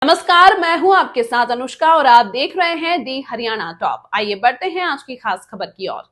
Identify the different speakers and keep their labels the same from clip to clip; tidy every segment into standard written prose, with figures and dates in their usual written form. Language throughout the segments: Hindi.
Speaker 1: नमस्कार, मैं हूं आपके साथ अनुष्का और आप देख रहे हैं दी हरियाणा टॉप। आइए बढ़ते हैं आज की खास खबर की ओर।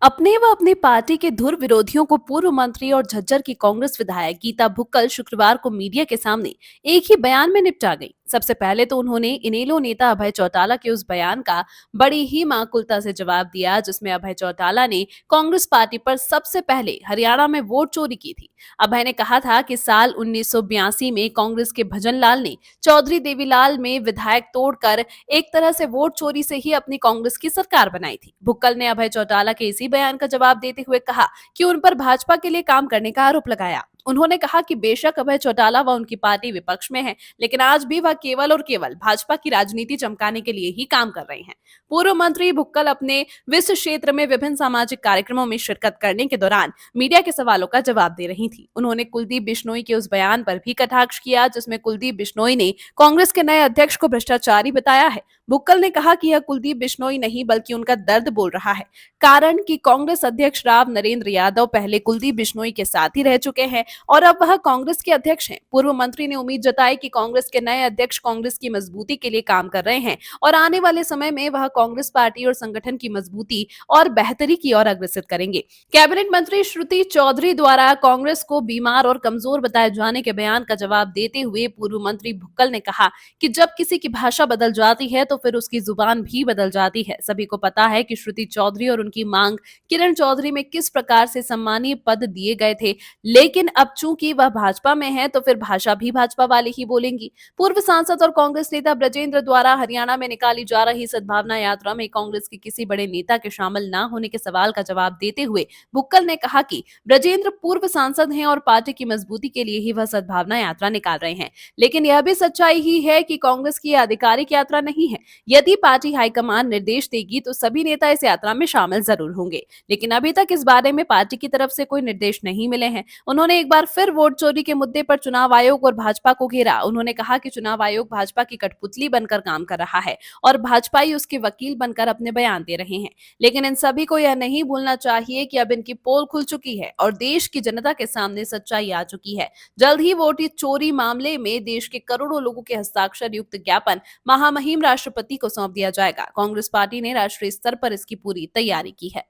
Speaker 1: अपने व अपनी पार्टी के धुर विरोधियों को पूर्व मंत्री और झज्जर की कांग्रेस विधायक गीता भुक्कल शुक्रवार को मीडिया के सामने एक ही बयान में निपटा गई। सबसे पहले तो उन्होंने इनेलो नेता अभय चौटाला के उस बयान का बड़ी ही माकूलता से जवाब दिया, जिसमें अभय चौटाला ने कांग्रेस पार्टी पर सबसे पहले हरियाणा में वोट चोरी की थी। अभय ने कहा था कि साल 1982 में कांग्रेस के भजन लाल ने चौधरी देवीलाल में विधायक तोड़कर एक तरह से वोट चोरी से ही अपनी कांग्रेस की सरकार बनाई थी। भुक्कल ने अभय चौटाला के इसी बयान का जवाब देते हुए कहा कि उन पर भाजपा के लिए काम करने का आरोप लगाया। उन्होंने कहा कि बेशक अभय चौटाला व उनकी पार्टी विपक्ष में है, लेकिन आज भी वह केवल और केवल भाजपा की राजनीति चमकाने के लिए ही काम कर रहे हैं। पूर्व मंत्री भुक्कल अपने विस क्षेत्र में विभिन्न सामाजिक कार्यक्रमों में शिरकत करने के दौरान मीडिया के सवालों का जवाब दे रही थी। उन्होंने कुलदीप बिश्नोई के उस बयान पर भी कटाक्ष किया, जिसमें कुलदीप बिश्नोई ने कांग्रेस के नए अध्यक्ष को भ्रष्टाचारी बताया है। भुक्कल ने कहा कि यह कुलदीप बिश्नोई नहीं बल्कि उनका दर्द बोल रहा है, कारण कि कांग्रेस अध्यक्ष राव नरेंद्र यादव पहले कुलदीप बिश्नोई के साथ ही रह चुके हैं और अब वह कांग्रेस के अध्यक्ष हैं। पूर्व मंत्री ने उम्मीद जताई कि कांग्रेस के नए अध्यक्ष कांग्रेस की मजबूती के लिए काम कर रहे हैं और आने वाले समय में वह कांग्रेस पार्टी और संगठन की मजबूती और बेहतरी की ओर अग्रसर करेंगे। कैबिनेट मंत्री श्रुति चौधरी द्वारा कांग्रेस को बीमार और कमजोर बताए जाने के बयान का जवाब देते हुए पूर्व मंत्री भुक्कल ने कहा कि जब किसी की भाषा बदल जाती है तो फिर उसकी जुबान भी बदल जाती है। सभी को पता है कि श्रुति चौधरी और उनकी मांग किरण चौधरी में किस प्रकार से सम्मानीय पद दिए गए थे, लेकिन अब चूंकि वह भाजपा में है तो फिर भाषा भी भाजपा वाले ही बोलेंगी। पूर्व सांसद और कांग्रेस नेता ब्रजेंद्र द्वारा हरियाणा में निकाली जा रही सद्भावना यात्रा में कांग्रेस के किसी बड़े नेता के शामिल न होने के सवाल का जवाब देते हुए भुक्कल ने कहा कि ब्रजेंद्र पूर्व सांसद हैं और पार्टी की मजबूती के लिए ही वह सद्भावना यात्रा निकाल रहे हैं, लेकिन यह भी सच्चाई ही है कि कांग्रेस की आधिकारिक यात्रा नहीं है। यदि पार्टी हाईकमान निर्देश देगी तो सभी नेता इस यात्रा में शामिल जरूर होंगे, लेकिन अभी तक इस बारे में पार्टी की तरफ से कोई निर्देश नहीं मिले हैं। उन्होंने एक बार फिर वोट चोरी के मुद्दे पर चुनाव आयोग और भाजपा को घेरा। उन्होंने कहा कि चुनाव आयोग भाजपा की कठपुतली बनकर काम कर रहा है और भाजपाई उसके वकील बनकर अपने बयान दे रहे हैं, लेकिन इन सभी को यह नहीं भूलना चाहिए कि अब इनकी पोल खुल चुकी है और देश की जनता के सामने सच्चाई आ चुकी है। जल्द ही वोट चोरी मामले में देश के करोड़ों लोगों के हस्ताक्षर युक्त ज्ञापन महामहिम राष्ट्रपति को सौंप दिया जाएगा। कांग्रेस पार्टी ने राष्ट्रीय स्तर पर इसकी पूरी तैयारी की है।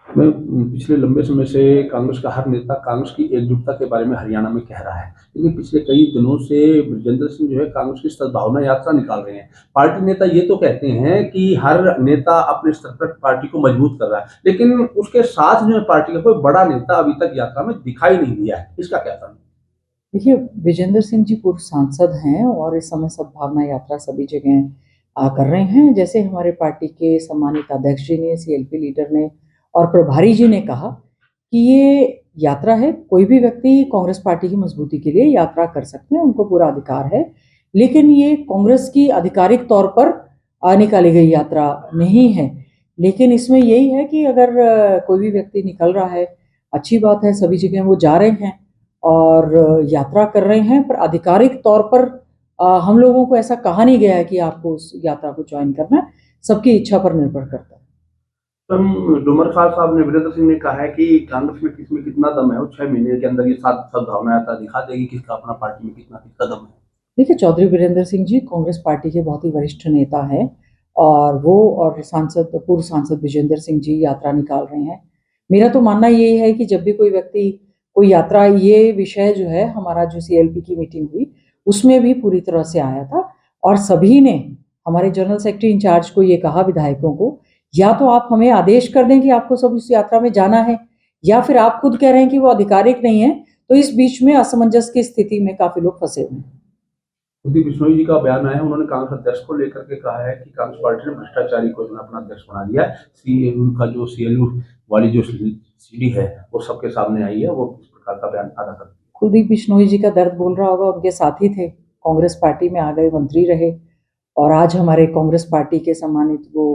Speaker 2: मैं पिछले लंबे समय से कांग्रेस का हर नेता कांग्रेस की एकजुटता के बारे में हरियाणा में कह रहा है, लेकिन पिछले कई दिनों से ब्रजेंद्र सिंह जो है कांग्रेस की सद्भावना यात्रा निकाल रहे हैं। पार्टी नेता ये तो कहते हैं कि हर नेता अपने स्तर पर पार्टी को मजबूत कर रहा है, लेकिन उसके साथ जो है पार्टी का कोई बड़ा नेता अभी तक यात्रा में दिखाई नहीं दिया है। इसका क्या कारण?
Speaker 3: देखिए, विजेंद्र सिंह जी पूर्व सांसद हैं और इस समय सद्भावना यात्रा सभी जगह कर रहे हैं। जैसे हमारे पार्टी के सम्मानित अध्यक्ष जी ने, सीएलपी लीडर ने और प्रभारी जी ने कहा कि ये यात्रा है, कोई भी व्यक्ति कांग्रेस पार्टी की मजबूती के लिए यात्रा कर सकते हैं, उनको पूरा अधिकार है। लेकिन ये कांग्रेस की आधिकारिक तौर पर निकाली गई यात्रा नहीं है। लेकिन इसमें यही है कि अगर कोई भी व्यक्ति निकल रहा है, अच्छी बात है, सभी जगह वो जा रहे हैं और यात्रा कर रहे हैं, पर आधिकारिक तौर पर हम लोगों को ऐसा कहा नहीं गया है कि आपको उस यात्रा को ज्वाइन करना है, सबकी इच्छा पर निर्भर करता है।
Speaker 2: डूमर खान साहब ने, वीरेंद्र सिंह ने कहा है कि कांग्रेस में किसमें कितना दम है, वो 6 महीने के अंदर ये सद्भावना यात्रा दिखा देगी किसका अपना पार्टी में कितना किसका दम है।
Speaker 3: देखिए, चौधरी वीरेंद्र सिंह जी कांग्रेस पार्टी के बहुत ही वरिष्ठ नेता हैं और वो और पूर्व सांसद विजेंद्र सिंह जी यात्रा निकाल रहे हैं। मेरा तो मानना ये है कि जब भी कोई व्यक्ति कोई यात्रा, ये विषय जो है हमारा जो सीएलपी की मीटिंग हुई उसमें भी पूरी तरह से आया था और सभी ने, हमारे जनरल सेक्रेटरी इंचार्ज को ये कहा विधायकों को, या तो आप हमें आदेश कर दें कि आपको सब इस यात्रा में जाना है, या फिर आप खुद कह रहे हैं कि वो आधिकारिक नहीं है। तो इस बीच में असमंजस की स्थिति में काफी लोग फंसे हुए हैं।
Speaker 2: कुलदीप बिश्नोई जी का बयान आया है, उन्होंने कांग्रेस अध्यक्ष को लेकर के कहा है कि कांग्रेस पार्टी ने भ्रष्टाचारी को अपना अध्यक्ष बना दिया है। उनका जो सीएलयू वाली जो सीडी है वो सबके सामने आई है, वो किस प्रकार का बयान अदा करती है।
Speaker 3: कुलदीप बिश्नोई जी का दर्द बोल रहा होगा, उनके साथी थे, कांग्रेस पार्टी में आ गए, मंत्री रहे और आज हमारे कांग्रेस पार्टी के सम्मानित वो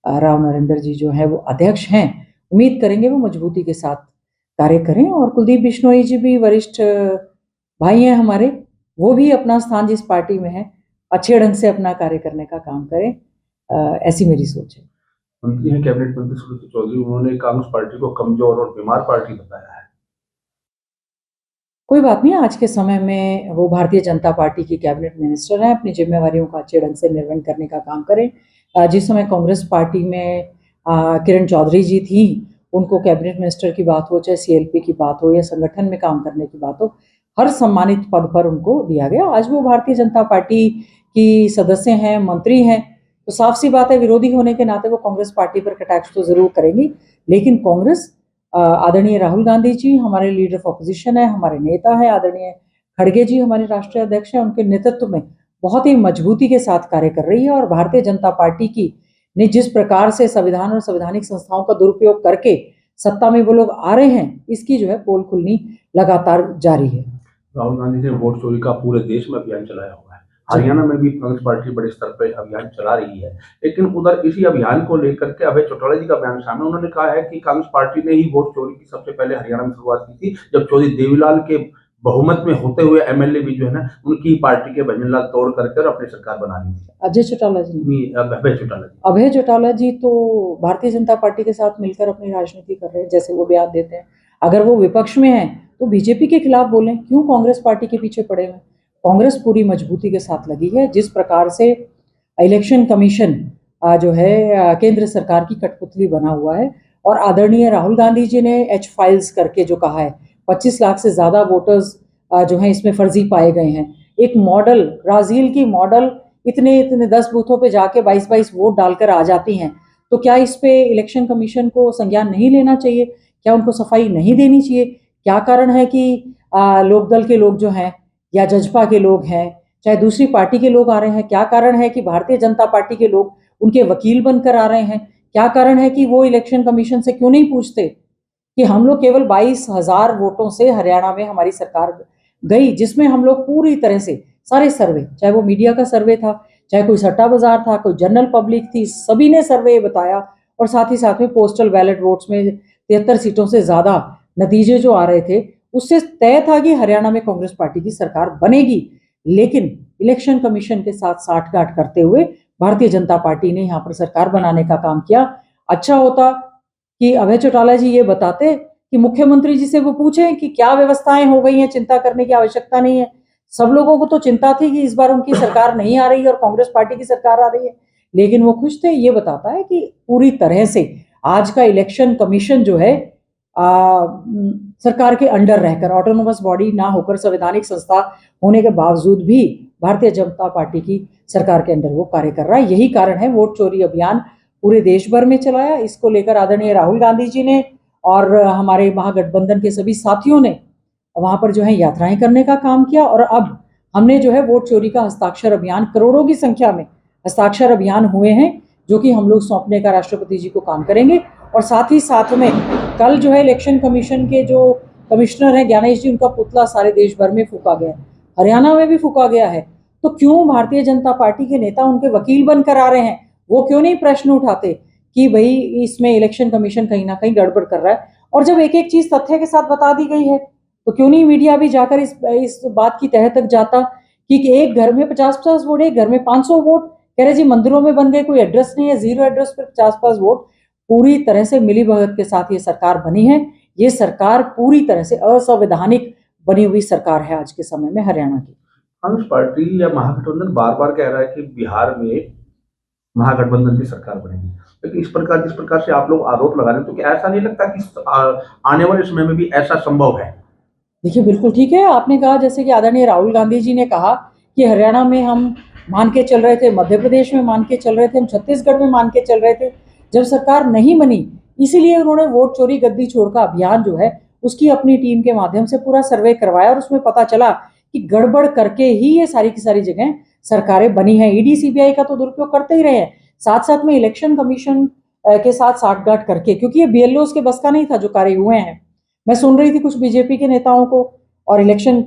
Speaker 3: राव नरेंद्र जी जो है वो अध्यक्ष हैं। उम्मीद करेंगे वो मजबूती के साथ कार्य करें और कुलदीप बिश्नोई जी भी वरिष्ठ भाई हैं हमारे, वो भी अपना स्थान जिस पार्टी में है अच्छे ढंग से अपना कार्य करने का काम करें, ऐसी मेरी सोच है।
Speaker 2: मंत्री हैं कैबिनेट मंत्री श्रुति चौधरी, उन्होंने कांग्रेस पार्टी को कमजोर और बीमार पार्टी बताया है।
Speaker 3: कोई बात नहीं, आज के समय में वो भारतीय जनता पार्टी की कैबिनेट मिनिस्टर हैं, अपनी जिम्मेवारियों का अच्छे ढंग से निर्वहन करने का काम करें। जिस समय कांग्रेस पार्टी में किरण चौधरी जी थी, उनको कैबिनेट मिनिस्टर की बात हो, चाहे सीएलपी की बात हो या संगठन में काम करने की बात हो, हर सम्मानित पद पर उनको दिया गया। आज वो भारतीय जनता पार्टी की सदस्य हैं, मंत्री हैं, तो साफ सी बात है, विरोधी होने के नाते वो कांग्रेस पार्टी पर कटाक्ष तो जरूर करेंगी। लेकिन कांग्रेस, आदरणीय राहुल गांधी जी हमारे लीडर ऑफ ऑपोजिशन है, हमारे नेता है, आदरणीय खड़गे जी हमारे राष्ट्रीय अध्यक्ष हैं, उनके नेतृत्व में बहुत ही मजबूती के साथ कार्य कर रही है। और भारतीय जनता पार्टी की ने जिस प्रकार से संविधान और संवैधानिक संस्थाओं का दुरुपयोग करके सत्ता में वो लोग आ रहे हैं, इसकी जो है पोल खुलनी लगातार जारी है।
Speaker 2: राहुल गांधी ने वोट चोरी का पूरे देश में अभियान चलाया हुआ है। हरियाणा में भी कांग्रेस पार्टी बड़े स्तर पर अभियान चला रही है, लेकिन उधर इसी अभियान को लेकर के अभय चौटाला जी का बयान सामने। उन्होंने कहा है कि कांग्रेस पार्टी ने ही वोट चोरी की सबसे पहले हरियाणा में शुरुआत की थी, जब चौधरी देवीलाल के बहुमत में होते हुए एमएलए भी जो है ना, उनकी पार्टी के भजन लाल तोड़ करके और अपनी सरकार बना ली थी।
Speaker 3: अजय चौटाला जी, अभय चौटाला जी तो भारतीय जनता पार्टी के साथ मिलकर अपनी राजनीति कर रहे हैं, जैसे वो बयान देते हैं। अगर वो विपक्ष में हैं तो बीजेपी के खिलाफ बोलें, क्यों कांग्रेस पार्टी के पीछे पड़े हुए? कांग्रेस पूरी मजबूती के साथ लगी है। जिस प्रकार से इलेक्शन कमीशन जो है केंद्र सरकार की कठपुतली बना हुआ है, और आदरणीय राहुल गांधी जी ने एच फाइल्स करके जो कहा है, 25 लाख से ज़्यादा वोटर्स जो हैं इसमें फर्जी पाए गए हैं। एक मॉडल, ब्राज़ील की मॉडल इतने 10 बूथों पे जाके 22-22 वोट डालकर आ जाती हैं, तो क्या इस पे इलेक्शन कमीशन को संज्ञान नहीं लेना चाहिए? क्या उनको सफाई नहीं देनी चाहिए? क्या कारण है कि लोकदल के लोग जो हैं या जजपा के लोग हैं, चाहे दूसरी पार्टी के लोग आ रहे हैं, क्या कारण है कि भारतीय जनता पार्टी के लोग उनके वकील बनकर आ रहे हैं? क्या कारण है कि वो इलेक्शन कमीशन से क्यों नहीं पूछते कि हम लोग केवल 22,000 वोटों से हरियाणा में हमारी सरकार गई, जिसमें हम लोग पूरी तरह से सारे सर्वे, चाहे वो मीडिया का सर्वे था, चाहे कोई सट्टा बाजार था, कोई जनरल पब्लिक थी, सभी ने सर्वे बताया। और साथ ही साथ में पोस्टल बैलेट वोट्स में 73 सीटों से ज़्यादा नतीजे जो आ रहे थे, उससे तय था कि हरियाणा में कांग्रेस पार्टी की सरकार बनेगी। लेकिन इलेक्शन कमीशन के साथ साठगांठ करते हुए भारतीय जनता पार्टी ने यहाँ पर सरकार बनाने का काम किया। अच्छा होता कि अभय चौटाला जी ये बताते कि मुख्यमंत्री जी से वो पूछें कि क्या व्यवस्थाएं हो गई हैं, चिंता करने की आवश्यकता नहीं है। सब लोगों को तो चिंता थी कि इस बार उनकी सरकार नहीं आ रही और कांग्रेस पार्टी की सरकार आ रही है, लेकिन वो खुश थे। ये बताता है कि पूरी तरह से आज का इलेक्शन कमीशन जो है सरकार के अंडर रहकर, ऑटोनोमस बॉडी ना होकर, संवैधानिक संस्था होने के बावजूद भी भारतीय जनता पार्टी की सरकार के अंडर वो कार्य कर रहा है। यही कारण है वोट चोरी अभियान पूरे देश भर में चलाया। इसको लेकर आदरणीय राहुल गांधी जी ने और हमारे महागठबंधन के सभी साथियों ने वहां पर जो है यात्राएं करने का काम किया। और अब हमने जो है वोट चोरी का हस्ताक्षर अभियान, करोड़ों की संख्या में हस्ताक्षर अभियान हुए हैं, जो कि हम लोग सौंपने का राष्ट्रपति जी को काम करेंगे। और साथ ही साथ में कल जो है इलेक्शन कमीशन के जो कमिश्नर हैं ज्ञानेश जी, उनका पुतला सारे देश भर में फूका गया, हरियाणा में भी फूका गया है। तो क्यों भारतीय जनता पार्टी के नेता उनके वकील बनकर आ रहे हैं? वो क्यों नहीं प्रश्न उठाते कि भाई इसमें इलेक्शन कमीशन कहीं ना कहीं गड़बड़ कर रहा है? और जब एक एक चीज तथ्य के साथ बता दी गई है, तो क्यों नहीं मीडिया भी जाकर इस बात की तह तक जाता कि एक घर में 50-50 वोट, एक घर में 500 वोट, कह रहे जी मंदिरों में बन गए, कोई एड्रेस नहीं है, जीरो एड्रेस पर 50-50 वोट। पूरी तरह से मिली भगत के साथ ये सरकार बनी है। ये सरकार पूरी तरह से असंवैधानिक बनी हुई सरकार है आज के समय में हरियाणा की।
Speaker 2: कांग्रेस पार्टी या महागठबंधन बार बार कह रहा है कि बिहार में महागठबंधन की सरकार बनेगी, लेकिन जिस प्रकार से आप लोग आरोप लगा रहे हैं, तो क्या ऐसा नहीं लगता कि आने वाले समय में भी ऐसा संभव है?
Speaker 3: देखिए, बिल्कुल ठीक है। आपने कहा, जैसे कि आदरणीय राहुल गांधी जी ने कहा कि हरियाणा में हम मान के चल रहे थे, मध्य प्रदेश में मान के चल रहे थे, हम छत्तीसगढ़ में मान के चल रहे थे, जब सरकार नहीं बनी, इसीलिए उन्होंने वोट चोरी गद्दी छोड़ का अभियान जो है उसकी अपनी टीम के माध्यम से पूरा सर्वे करवाया। और उसमें पता चला कि गड़बड़ करके ही ये सारी की सारी जगह सरकारें बनी हैं। ईडी सीबीआई का तो दुरुपयोग करते ही रहे हैं, साथ साथ में इलेक्शन कमीशन के साथ साठगांठ करके, क्योंकि ये बीएलओ के बस का नहीं था जो कार्य हुए हैं। मैं सुन रही थी कुछ बीजेपी के नेताओं को और इलेक्शन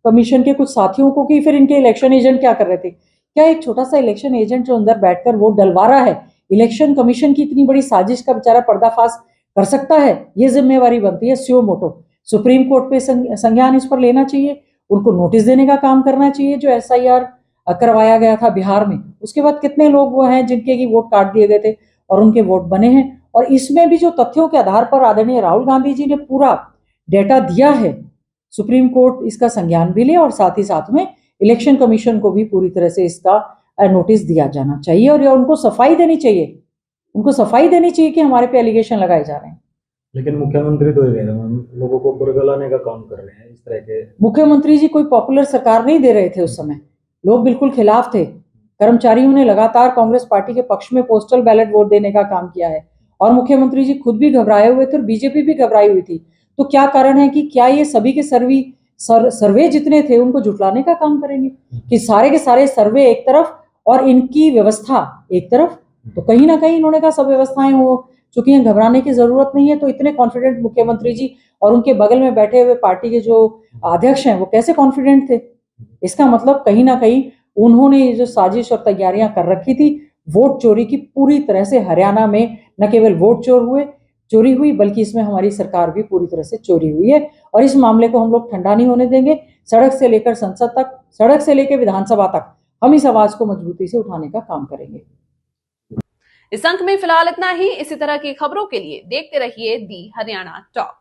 Speaker 3: कमीशन के कुछ साथियों को कि फिर इनके इलेक्शन एजेंट क्या कर रहे थे। क्या एक छोटा सा इलेक्शन एजेंट जो अंदर बैठकर वोट डलवा रहा है, इलेक्शन कमीशन की इतनी बड़ी साजिश का बेचारा पर्दाफाश कर सकता है? ये जिम्मेवारी बनती है सुओ मोटो सुप्रीम कोर्ट पे संज्ञान इस पर लेना चाहिए, उनको नोटिस देने का काम करना चाहिए। जो एसआईआर करवाया गया था बिहार में, उसके बाद कितने लोग वो हैं जिनके की वोट काट दिए गए थे और उनके वोट बने हैं। और इसमें भी जो तथ्यों के आधार पर आदरणीय राहुल गांधी जी ने पूरा डेटा दिया है, सुप्रीम कोर्ट इसका संज्ञान भी ले और साथ ही साथ में इलेक्शन कमीशन को भी पूरी तरह से इसका नोटिस दिया जाना चाहिए और उनको सफाई देनी चाहिए। उनको सफाई देनी चाहिए कि हमारे पे एलिगेशन लगाए जा रहे हैं।
Speaker 4: लेकिन मुख्यमंत्री तो ये कह रहे हैं लोगों को बुरगलाने का काम कर रहे हैं इस तरह के।
Speaker 3: मुख्यमंत्री जी कोई पॉपुलर सरकार नहीं दे रहे थे उस समय, लोग बिल्कुल खिलाफ थे। कर्मचारियों ने लगातार कांग्रेस पार्टी के पक्ष में पोस्टल बैलेट वोट देने का काम किया है और मुख्यमंत्री जी खुद भी घबराए हुए थे और बीजेपी भी घबराई हुई थी। तो क्या कारण है कि क्या ये सभी के सर्वे जितने थे उनको जुटलाने का काम करेंगे कि सारे के सारे सर्वे एक तरफ और इनकी व्यवस्था एक तरफ? तो कहीं ना कहीं इन्होंने कहा सब व्यवस्थाएं हो चुकी हैं, घबराने की जरूरत नहीं है। तो इतने कॉन्फिडेंट मुख्यमंत्री जी और उनके बगल में बैठे हुए पार्टी के जो अध्यक्ष हैं वो कैसे कॉन्फिडेंट थे? इसका मतलब कहीं ना कहीं उन्होंने ये जो साजिश और तैयारियां कर रखी थी वोट चोरी की, पूरी तरह से हरियाणा में न केवल वोट चोरी हुई बल्कि इसमें हमारी सरकार भी पूरी तरह से चोरी हुई है। और इस मामले को हम लोग ठंडा नहीं होने देंगे। सड़क से लेकर संसद तक, सड़क से लेकर विधानसभा तक हम इस आवाज को मजबूती से उठाने का काम करेंगे।
Speaker 1: इस अंक में फिलहाल इतना ही। इसी तरह की खबरों के लिए देखते रहिए दी हरियाणा टॉप।